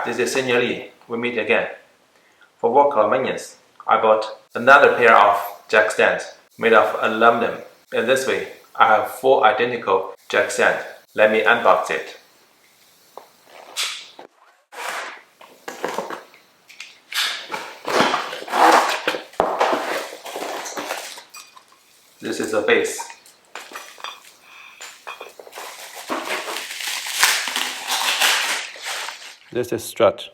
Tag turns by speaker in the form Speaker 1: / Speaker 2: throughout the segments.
Speaker 1: Hi, this is Senior Lee. We meet again. For work convenience, I bought another pair of jack stands made of aluminum. In this way, I have 4 identical jack stands. Let me unbox it. This is the base. This is strut.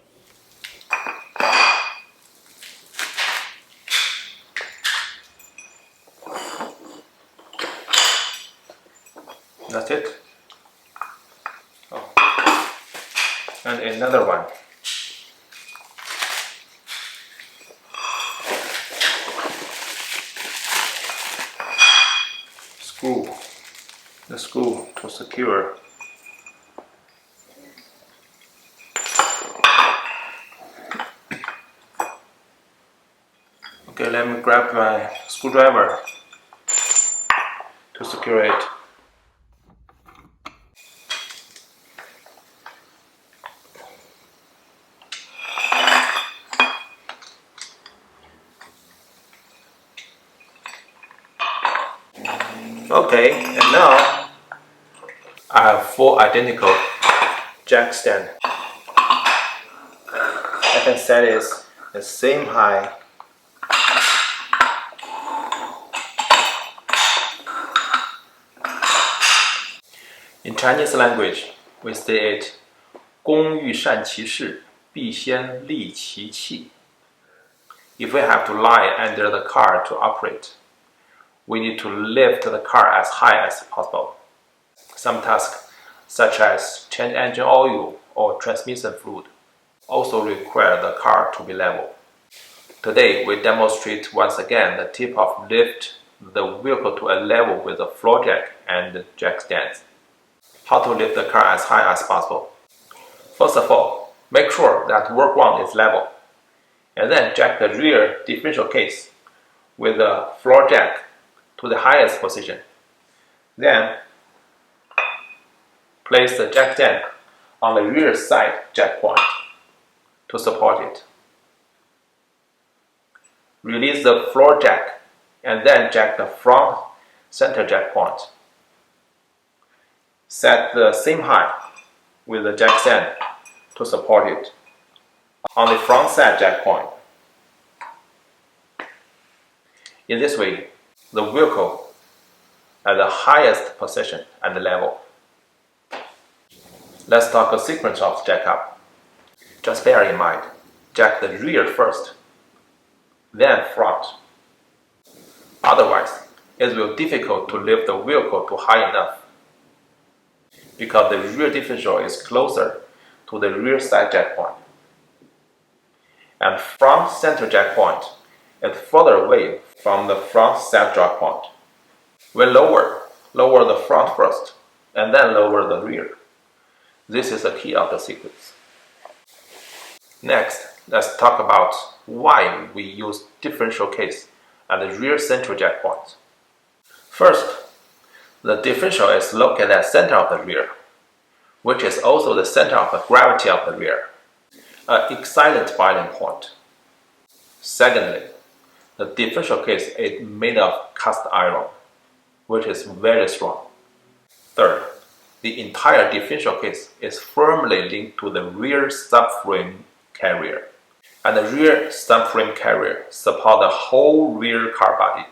Speaker 1: That's it. Oh. And another one. Screw. The screw to secure. Okay, let me grab my screwdriver to secure it. Okay, and now I have 4 identical jack stands. I can set it the same height. In Chinese language, we say it 工欲善其事，必先利其器. If we have to lie under the car to operate, we need to lift the car as high as possible. Some tasks, such as change engine oil or transmission fluid, also require the car to be level. Today, we demonstrate once again the tip of lift the vehicle to a level with the floor jack and the jack stands. How to lift the car as high as possible. First of all, make sure that work ground is level, and then jack the rear differential case with the floor jack to the highest position. Then, place the jack stand on the rear side jack point to support it. Release the floor jack and then jack the front center jack point. Set the same height with the jack stand to support it on the front side jack point. In this way, the vehicle at the highest position and level. Let's talk a sequence of jack up. Just bear in mind, jack the rear first, then front. Otherwise, it will be difficult to lift the vehicle to high enough, because the rear differential is closer to the rear side jack point, and front center jack point is further away from the front side jack point. When lower the front first, and then lower the rear. This is the key of the sequence. Next, let's talk about why we use differential case at the rear central jack point. First, the differential is located at the center of the rear, which is also the center of the gravity of the rear, an excellent boiling point. Secondly, the differential case is made of cast iron, which is very strong. Third, the entire differential case is firmly linked to the rear subframe carrier, and the rear subframe carrier supports the whole rear car body.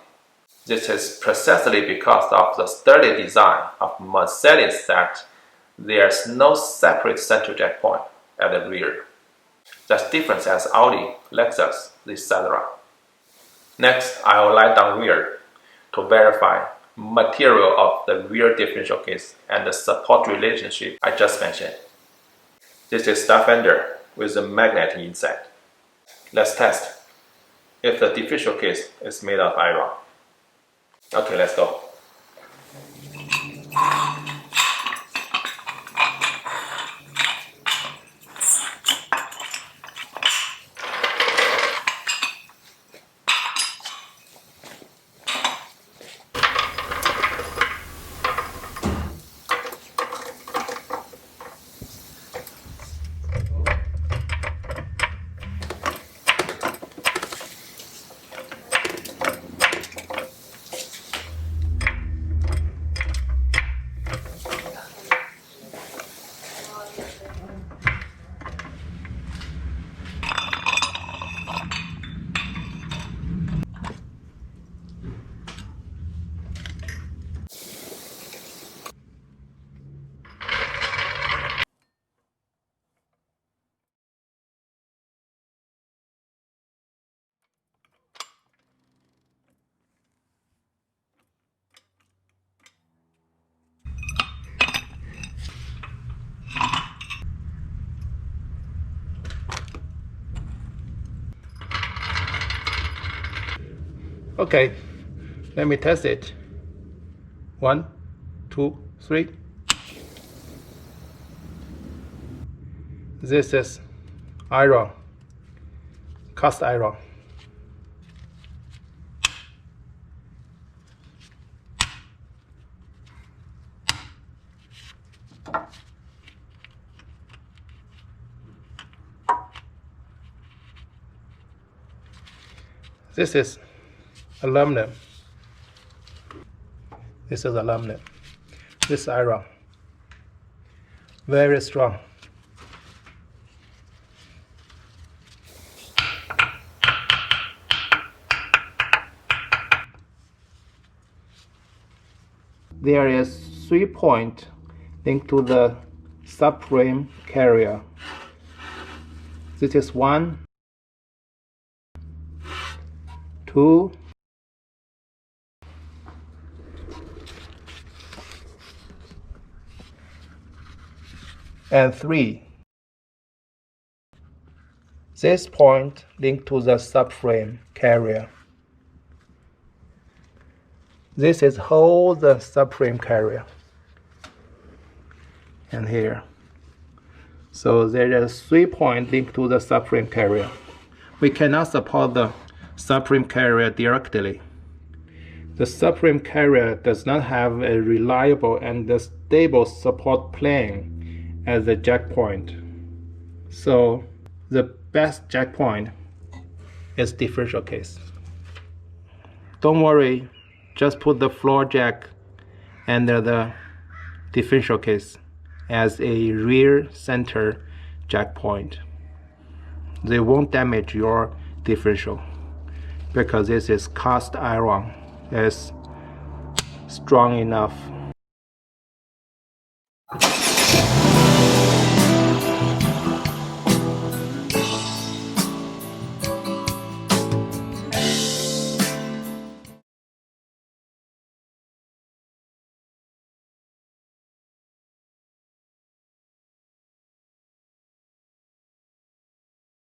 Speaker 1: This is precisely because of the sturdy design of Mercedes that there's no separate center jack point at the rear. That's different as Audi, Lexus, etc. Next, I will lie down rear to verify material of the rear differential case and the support relationship I just mentioned. This is stud fender with a magnet inside. Let's test if the differential case is made of iron. Okay, let's go. Okay, let me test it. 1, 2, 3. This is iron, cast iron. This is aluminum. This is aluminum. This is iron. Very strong. There is 3 points linked to the subframe carrier. This is 1, 2, and 3. This point linked to the subframe carrier. This is hold the subframe carrier. And here. So there is 3 points linked to the subframe carrier. We cannot support the subframe carrier directly. The subframe carrier does not have a reliable and stable support plane as the jack point. So the best jack point is differential case. Don't worry, just put the floor jack under the differential case as a rear center jack point. They won't damage your differential because this is cast iron. It's strong enough.